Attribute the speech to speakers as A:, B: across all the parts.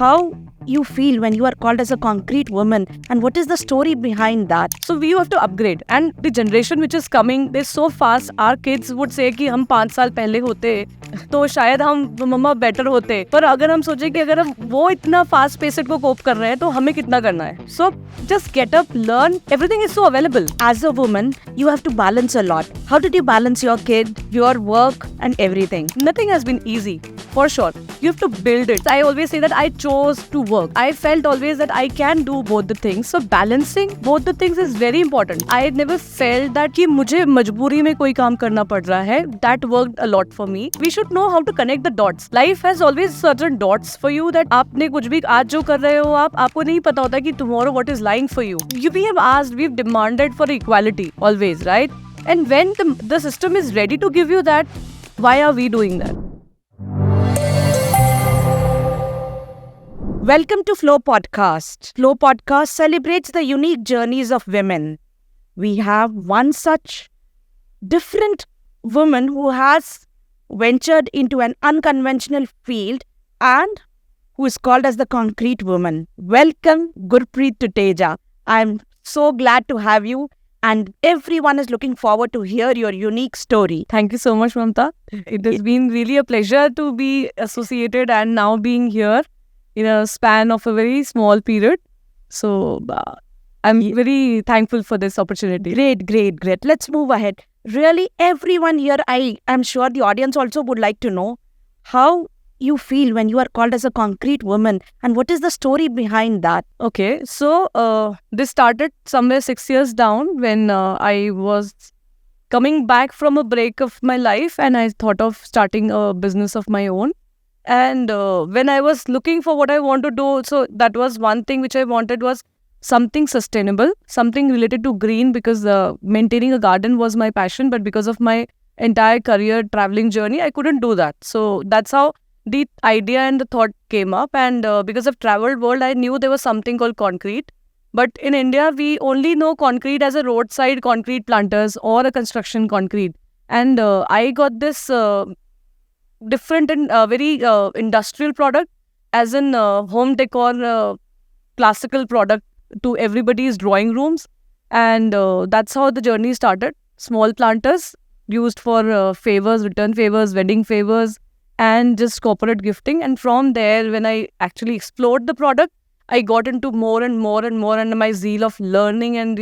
A: how you feel when you are called as a concrete woman, and what is the story behind that?
B: So we have to upgrade, and the generation which is coming, they're so fast. Our kids would say कि हम 5 साल पहले होते तो शायद हम मम्मा better होते, पर अगर हम सोचे कि अगर हम वो इतना फास्ट पेसेड को कोप कर रहे हैं तो हमें कितना करना है. So just get up, learn. Everything is so available.
A: As a woman, you have to balance a lot. How did you balance your kid, your work, and everything?
B: Nothing has been easy, for sure. You have to build it. I always say that I chose to work. I felt always that I can do both the things. So balancing both the things is very important. I never felt that कि मुझे मजबूरी में कोई काम करना पड़ रहा है. That worked a lot for me. We should know how to connect the dots. Life has always certain dots for you that आपने कुछ भी आज जो कर रहे हो आपको नहीं पता होता कि tomorrow what is lying for you. We have asked, we've demanded for equality always, right? And when the system is ready to give you that, why are we doing that?
A: Welcome to FLO Podcast. FLO Podcast celebrates the unique journeys of women. We have one such different woman who has ventured into an unconventional field and who is called as the concrete woman. Welcome, Gurpreet Tuteja. I'm so glad to have you, and everyone is looking forward to hear your unique story.
B: Thank you so much, Mamta. It has been really a pleasure to be associated and now being here in a span of a very small period. So I'm very thankful for this opportunity.
A: Great. Let's move ahead. Really, everyone here, I'm sure the audience also would like to know how you feel when you are called as a concrete woman, and what is the story behind that?
B: Okay, so this started somewhere 6 years down when I was coming back from a break of my life, and I thought of starting a business of my own. And when I was looking for what I want to do, so that was one thing which I wanted was something sustainable, something related to green, because maintaining a garden was my passion. But because of my entire career traveling journey, I couldn't do that. So that's how the idea and the thought came up. And because I've traveled world, I knew there was something called concrete. But in India, we only know concrete as a roadside concrete planters or a construction concrete. And I got this different and very industrial product, as in home decor, classical product to everybody's drawing rooms. And that's how the journey started. Small planters used for favors, return favors, wedding favors, and just corporate gifting. And from there, when I actually explored the product, I got into more and more, and my zeal of learning and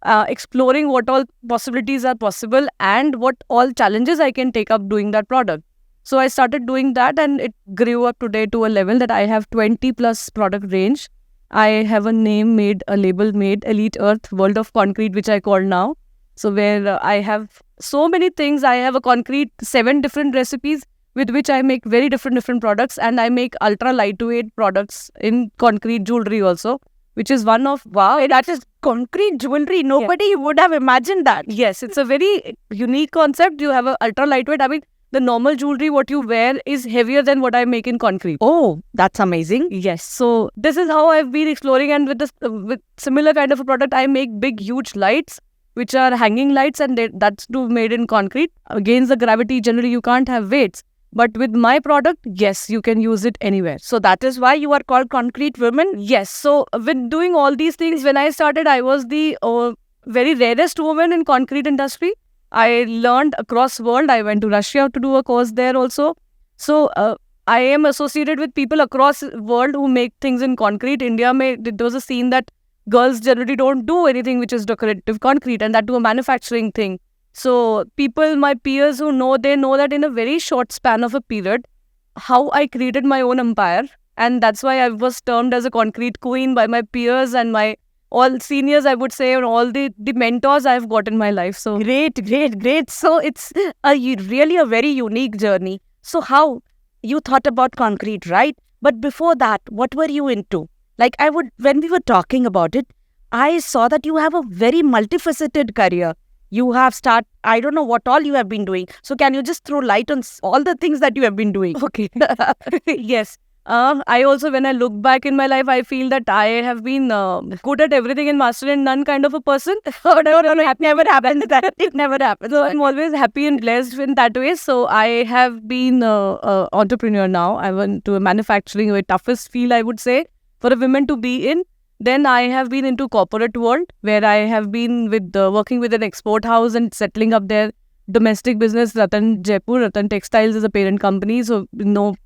B: exploring what all possibilities are possible and what all challenges I can take up doing that product. So I started doing that, and it grew up today to a level that I have 20 plus product range. I have a name made, a label made, Eliteearth, World of Concrete, which I call now. So where I have so many things. I have a concrete 7 different recipes with which I make very different products, and I make ultra lightweight products in concrete jewelry also, which is one of,
A: wow, that is concrete jewelry. Nobody would have imagined that.
B: Yes, it's a very unique concept. You have a ultra lightweight. I mean, the normal jewelry what you wear is heavier than what I make in concrete.
A: Oh, that's amazing.
B: Yes. So this is how I've been exploring, and with similar kind of a product, I make big, huge lights, which are hanging lights, and that's made in concrete. Against the gravity, generally you can't have weights. But with my product, yes, you can use it anywhere.
A: So that is why you are called concrete women?
B: Yes. So with doing all these things, when I started, I was the very rarest woman in concrete industry. I learned across world. I went to Russia to do a course there also. So I am associated with people across world who make things in concrete. India, there was a scene that girls generally don't do anything which is decorative concrete, and that to a manufacturing thing. So people, my peers who know, they know that in a very short span of a period, how I created my own empire. And that's why I was termed as a concrete queen by my peers and my all seniors, I would say, and all the mentors I've got in my life. So
A: great. So it's really a very unique journey. So how you thought about concrete, right? But before that, what were you into? Like when we were talking about it, I saw that you have a very multifaceted career. You have I don't know what all you have been doing. So can you just throw light on all the things that you have been doing?
B: Okay.
A: Yes.
B: I also, when I look back in my life, I feel that I have been good at everything and master in none kind of a person.
A: No, it never happened. It never happened.
B: So I'm always happy and blessed in that way. So I have been entrepreneur now. I went to manufacturing, the toughest field I would say for a woman to be in. Then I have been into corporate world where I have been with working with an export house and settling up their domestic business. Ratan Jaipur, Ratan Textiles is a parent company. So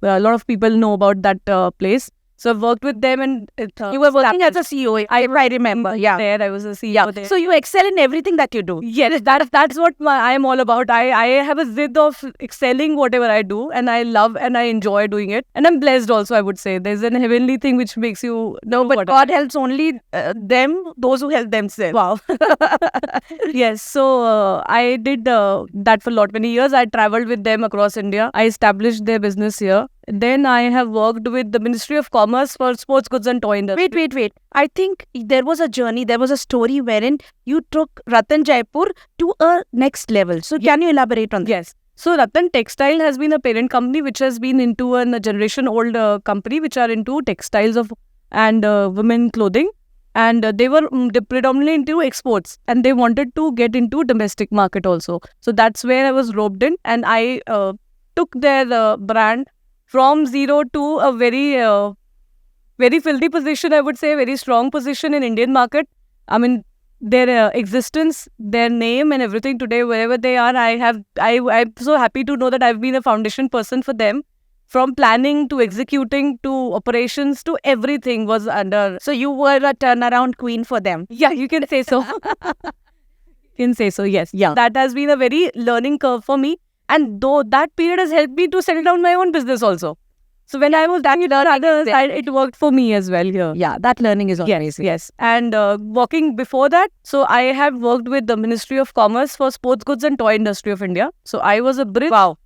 B: a lot of people know about that place. So I've worked with them and
A: you were working as a CEO. I remember. Yeah.
B: There I was a CEO there.
A: So you excel in everything that you do.
B: Yes, that's what I am all about. I have a zid of excelling whatever I do, and I love and I enjoy doing it. And I'm blessed also, I would say. There's a heavenly thing which makes you know.
A: But God helps only those who help themselves.
B: Wow. Yes. So I did that for many years. I traveled with them across India. I established their business here. Then I have worked with the Ministry of Commerce for sports goods and toy industry.
A: Wait. I think there was a journey, there was a story wherein you took Ratan Jaipur to a next level. So can you elaborate on that?
B: Yes. So Ratan Textile has been a parent company which has been into a generation old company which are into textiles and women clothing. And they were predominantly into exports and they wanted to get into domestic market also. So that's where I was roped in and I took their brand from zero to a very filthy position, I would say, very strong position in Indian market. I mean, their existence, their name and everything today, wherever they are, I'm so happy to know that I've been a foundation person for them. From planning to executing to operations to everything was under.
A: So you were a turnaround queen for them.
B: Yeah, you can say so. Yes.
A: Yeah.
B: That has been a very learning curve for me. And though that period has helped me to settle down my own business also. So when I was done others, it worked for me as well here.
A: Yeah, that learning is amazing.
B: Yes. And working before that, so I have worked with the Ministry of Commerce for sports goods and toy industry of India. So I was a bridge.
A: Wow.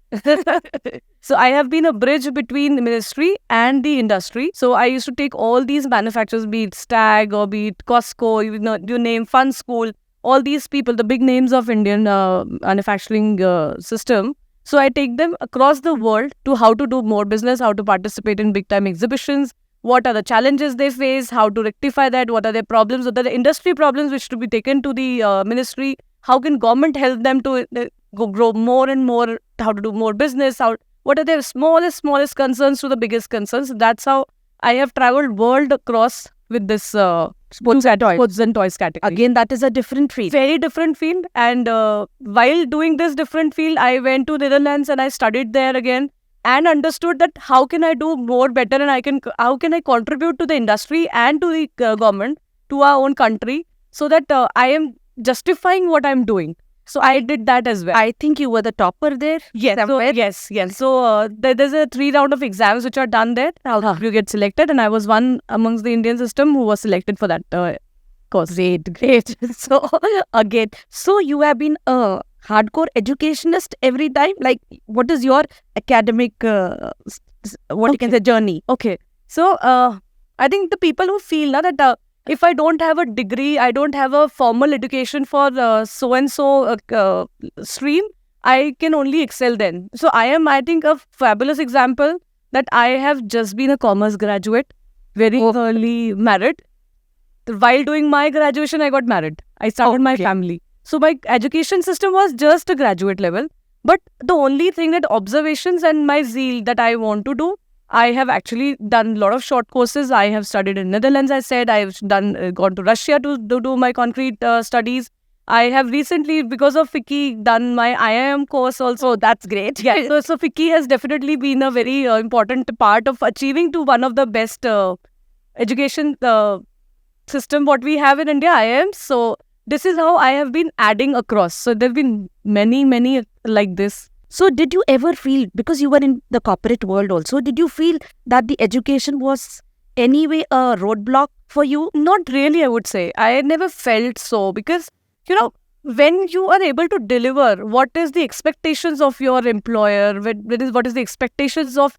B: So I have been a bridge between the ministry and the industry. So I used to take all these manufacturers, be it Stag or be it Costco, you name Fun School, all these people, the big names of Indian manufacturing system. So I take them across the world to how to do more business, how to participate in big time exhibitions, what are the challenges they face, how to rectify that, what are their problems, what are the industry problems which to be taken to the ministry, how can government help them to grow more and more, how to do more business, what are their smallest concerns to the biggest concerns. That's how I have traveled world across with this sports and toys category.
A: Again, that is a different field.
B: Very different field. And while doing this different field, I went to Netherlands and I studied there again and understood that how can I do more better and how can I contribute to the industry and to the government, to our own country, so that I am justifying what I'm doing. So I did that as well.
A: I think you were the topper there.
B: Yes. So there's a 3 round of exams which are done there. How you get selected, and I was one amongst the Indian system who was selected for that course.
A: Great. So again, so you have been a hardcore educationist every time. Like, what is your academic you can say journey?
B: Okay. So I think the people who feel that if I don't have a degree, I don't have a formal education for so-and-so stream, I can only excel then. So I think, a fabulous example that I have just been a commerce graduate, very early married. While doing my graduation, I got married. I started my family. So my education system was just a graduate level. But the only thing that observations and my zeal that I want to do, I have actually done a lot of short courses. I have studied in Netherlands, I said. I have gone to Russia to do my concrete studies. I have recently, because of FICCI, done my IIM course also.
A: That's great.
B: Yeah, so FICCI has definitely been a very important part of achieving to one of the best education system what we have in India, IIM. So this is how I have been adding across. So there have been many like this.
A: So did you ever feel, because you were in the corporate world also, did you feel that the education was anyway a roadblock for you?
B: Not really, I would say. I never felt so, because, when you are able to deliver, what is the expectations of your employer? What is the expectations of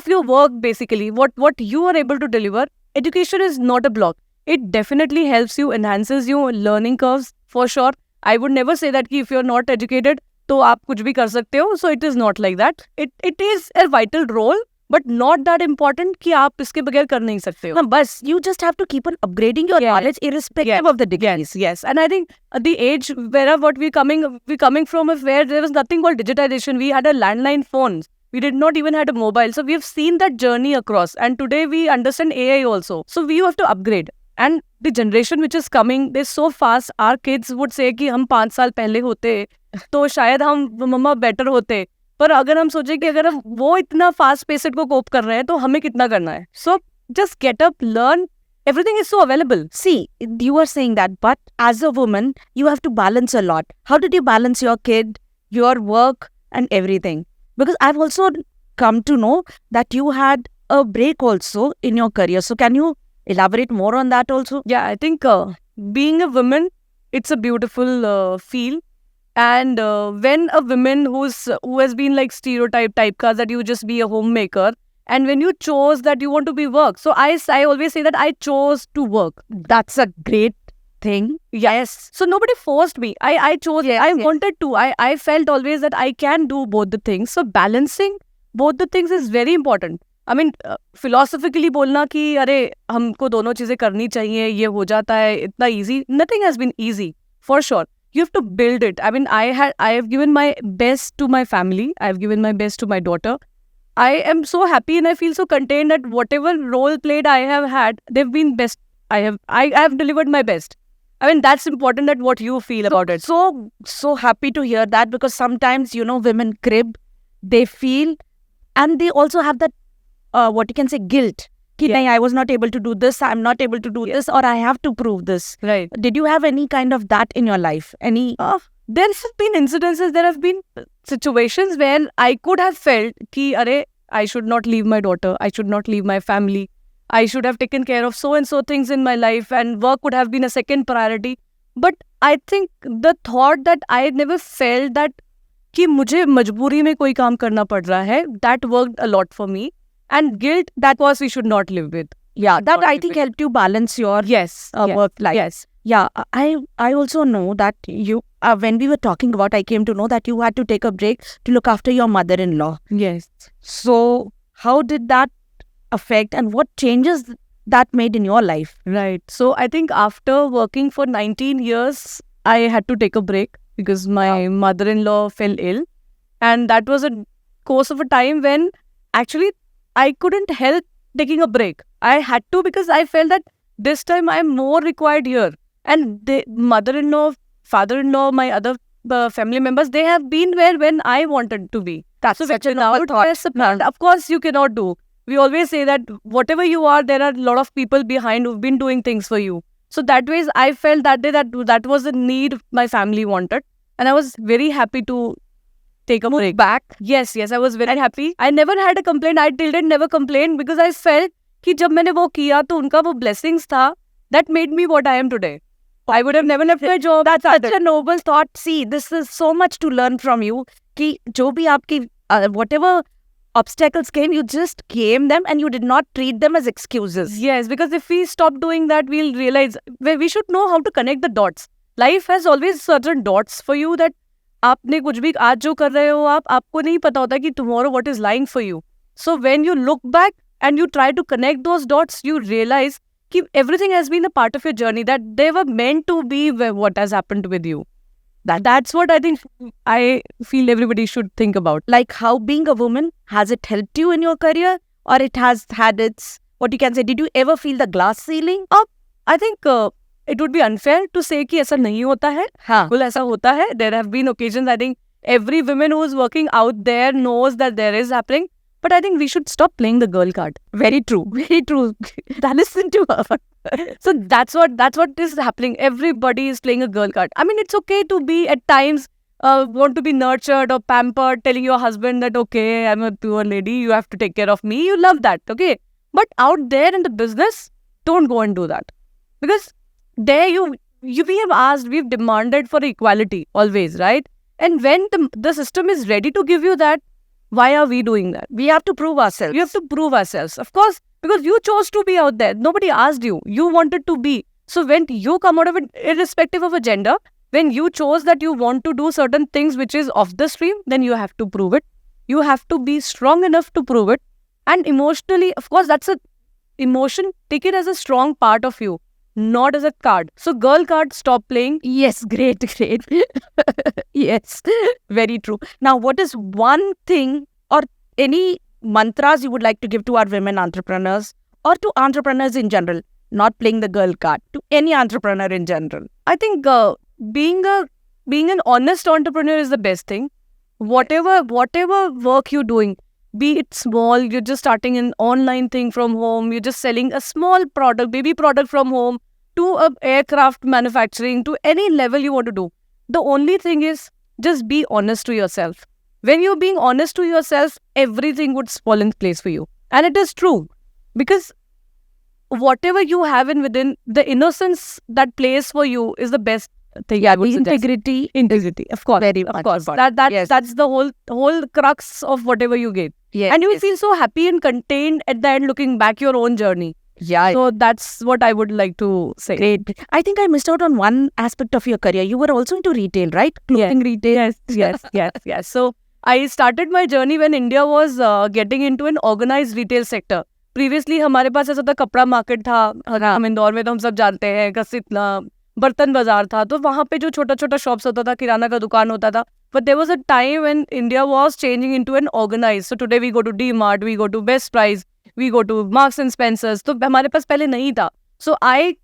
B: your work, basically? What you are able to deliver? Education is not a block. It definitely helps you, enhances you, learning curves, for sure. I would never say that if you're not educated, तो आप कुछ भी कर सकते हो. So it is not like that. It is a vital role, but not that important कि आप इसके बगैर कर नहीं सकते हो.
A: No, but you just have to keep on upgrading your knowledge irrespective of the degrees.
B: Yes. And I think the age where what we're coming from is where there was nothing called digitization. We had a landline phones. We did not even had a mobile. So we have seen that journey across. And today we understand AI also. So we have to upgrade. And the generation which is coming, they're so fast. Our kids would say कि हम 5 साल पहले होते तो शायद हम मम्मा better होते. पर अगर हम सोचे कि अगर हम वो इतना फास्ट पेसेड को कोप कर रहे हैं तो हमें कितना करना है. So just get up, learn. Everything is so available.
A: See, you are saying that, but as a woman, you have to balance a lot. How did you balance your kid, your work, and everything? Because I've also come to know that you had a break also in your career. So can you elaborate more on that also?
B: Yeah, I think being a woman, it's a beautiful feel. And when a woman who has been like stereotype typecast that you just be a homemaker, and when you chose that you want to be work, so I always say that I chose to work.
A: That's a great thing.
B: Yes. So nobody forced me. I chose. Yes, I wanted to. I felt always that I can do both the things. So balancing both the things is very important. I mean, philosophically बोलना कि अरे हमको दोनों चीजें करनी चाहिए, ये हो जाता है इतना easy. Nothing has been easy, for sure. You have to build it. I mean, I have given my best to my family. I have given my best to my daughter. I am so happy and I feel so contained that whatever role played I have had, they've been best. I have delivered my best. I mean, that's important that what you feel about it.
A: So happy to hear that, because sometimes, women crib, they feel, and they also have that, what you can say, guilt. Nahi, I was not able to do this, I'm not able to do this, or I have to prove this.
B: Right.
A: Did you have any kind of that in your life? Any?
B: There have been incidences, there have been situations where I could have felt ki, arey, I should not leave my daughter, I should not leave my family, I should have taken care of so and so things in my life, and work would have been a second priority. But I think the thought that I never felt that कि मुझे मजबूरी में कोई काम करना पड़ रहा है, that worked a lot for me. And guilt, that was we should not live with.
A: Yeah, that I think helped you balance your work life.
B: Yes.
A: Yeah, I also know that you, when we were talking about, I came to know that you had to take a break to look after your mother-in-law.
B: Yes.
A: So how did that affect, and what changes that made in your life?
B: Right. So I think after working for 19 years, I had to take a break because my mother-in-law fell ill. And that was a course of a time when actually I couldn't help taking a break. I had to, because I felt that this time I'm more required here. And the mother-in-law, father-in-law, my other family members, they have been where when I wanted to be.
A: That's
B: so
A: such a novel thought.
B: Of course, you cannot do. We always say that whatever you are, there are a lot of people behind who've been doing things for you. So that way, I felt that day that was the need my family wanted. And I was very happy to take a break.
A: Back.
B: Yes, I was very happy. I never had a complaint. I till date never complained, because I felt कि जब मैंने वो किया तो उनका वो blessings था, that made me what I am today. I would have never left my job.
A: That's such a noble thought. See, this is so much to learn from you. कि जो भी आपकी whatever obstacles came, you just came them and you did not treat them as excuses.
B: Yes, because if we stop doing that, we'll realize we should know how to connect the dots. Life has always certain dots for you that आपने कुछ भी आज जो कर रहे हो आपको नहीं पता होता कि tomorrow what is lying for you. So when you look back and you try to connect those dots, you realize that everything has been a part of your journey, that they were meant to be what has happened with you. That's what I think I feel everybody should think about.
A: Like how being a woman, has it helped you in your career, or it has had its, what you can say, did you ever feel the glass ceiling?
B: I think it would be unfair to say कि ऐसा नहीं होता है. बिल्कुल ऐसा होता है. There have been occasions, I think every woman who is working out there knows that there is happening. But I think we should stop playing the girl card.
A: Very true. Very true. Listen to her.
B: So that's what is happening. Everybody is playing a girl card. I mean, it's okay to be at times want to be nurtured or pampered, telling your husband that, okay, I'm a poor lady, you have to take care of me. You love that, okay? But out there in the business, don't go and do that. Because there we have asked, we've demanded for equality always, right? And when the system is ready to give you that, why are we doing that?
A: We have to prove ourselves.
B: We have to prove ourselves. Of course, because you chose to be out there. Nobody asked you. You wanted to be. So when you come out of it, irrespective of a gender, when you chose that you want to do certain things which is off the stream, then you have to prove it. You have to be strong enough to prove it. And emotionally, of course, that's a emotion. Take it as a strong part of you, not as a card. So girl card, stop playing.
A: Yes, great. Yes, very true. Now, what is one thing or any mantras you would like to give to our women entrepreneurs or to entrepreneurs in general? Not playing the girl card, to any entrepreneur in general.
B: I think being an honest entrepreneur is the best thing. Whatever work you're doing, be it small, you're just starting an online thing from home, you're just selling a small product, baby product from home, to a aircraft manufacturing, to any level you want to do. The only thing is just be honest to yourself. When you're being honest to yourself, everything would fall in place for you. And it is true. Because whatever you have in within, the innocence that plays for you is the best thing. I would suggest. Integrity, of course.
A: Very
B: of
A: much
B: course.
A: important. Yes.
B: That's the whole crux of whatever you get.
A: Yes.
B: And you will feel so happy and contained at the end looking back your own journey.
A: Yeah.
B: So that's what I would like to say.
A: Great. I think I missed out on one aspect of your career. You were also into retail, right? Clothing retail.
B: Yes. So I started my journey when India was getting into an organized retail sector. Previously हमारे पास ऐसा था कपड़ा market था, हम इंदौर में तो हम सब जानते हैं, घसीटना, बर्तन बाजार था, तो वहाँ पे जो छोटा छोटा शॉप्स होता था, किराना का दुकान होता था. But there was a time when India was changing into an organized. So today we go to D-Mart, we go to Best Price, we go to Marks and Spencers. तो हमारे पास पहले नहीं था. So I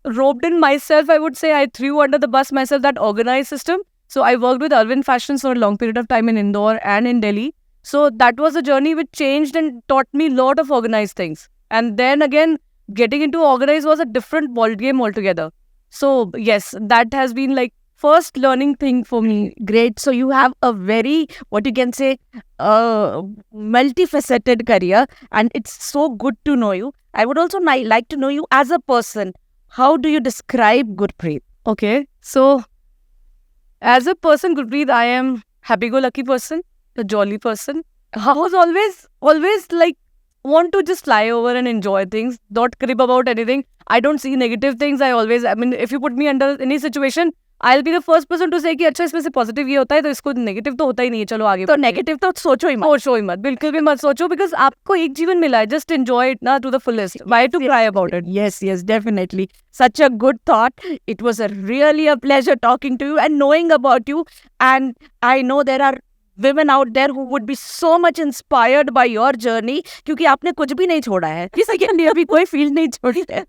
B: roped in myself, I would say, I threw under the bus myself that organized system. So I worked with Urban Fashions for a long period of time in Indore and in Delhi. So that was a journey which changed and taught me a lot of organized things. And then again, getting into organized was a different ball game altogether. So yes, that has been like first learning thing for me.
A: Great. So you have a very, what you can say, multifaceted career, and it's so good to know you. I would also like to know you as a person. How do you describe Gurpreet?
B: Okay. So as a person, Gurpreet, I am happy-go-lucky person, a jolly person. I was always like want to just fly over and enjoy things, not crib about anything. I don't see negative things. I mean, if you put me under any situation, I'll be the first person to say कि अच्छा इसमें से positive ये होता है तो इसको negative तो होता ही नहीं है, चलो आगे.
A: तो नेगेटिव तो सोचो ही मत.
B: सोचो ही मत, बिल्कुल भी मत सोचो, because आपको एक जीवन मिला है. Just enjoy it ना to the fullest. Why to cry about it?
A: Yes, definitely. Such a good thought. It was really a pleasure talking to you and knowing about you. And I know there are women out there who would be so much inspired by your journey, क्योंकि आपने कुछ भी नहीं छोड़ा है. किसी के लिए भी कोई फील्ड नहीं छोड़ी है.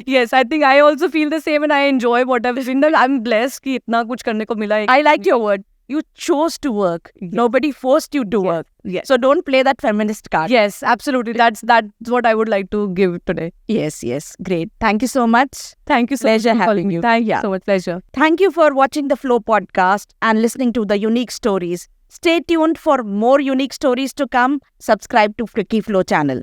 B: Yes, I think I also feel the same and I enjoy what I've been done. I'm blessed कि इतना कुछ करने को मिला है.
A: I liked your word. You chose to work. Nobody forced you to work.
B: Yes.
A: So don't play that feminist card.
B: Yes, absolutely. That's what I would like to give today.
A: Yes. Great. Thank you so much.
B: Thank you so much
A: Pleasure
B: for
A: having
B: calling me.
A: you.
B: Thank you so much. Pleasure.
A: Thank you for watching the Flow podcast and listening to the unique stories. Stay tuned for more unique stories to come. Subscribe to FICCI FLO channel.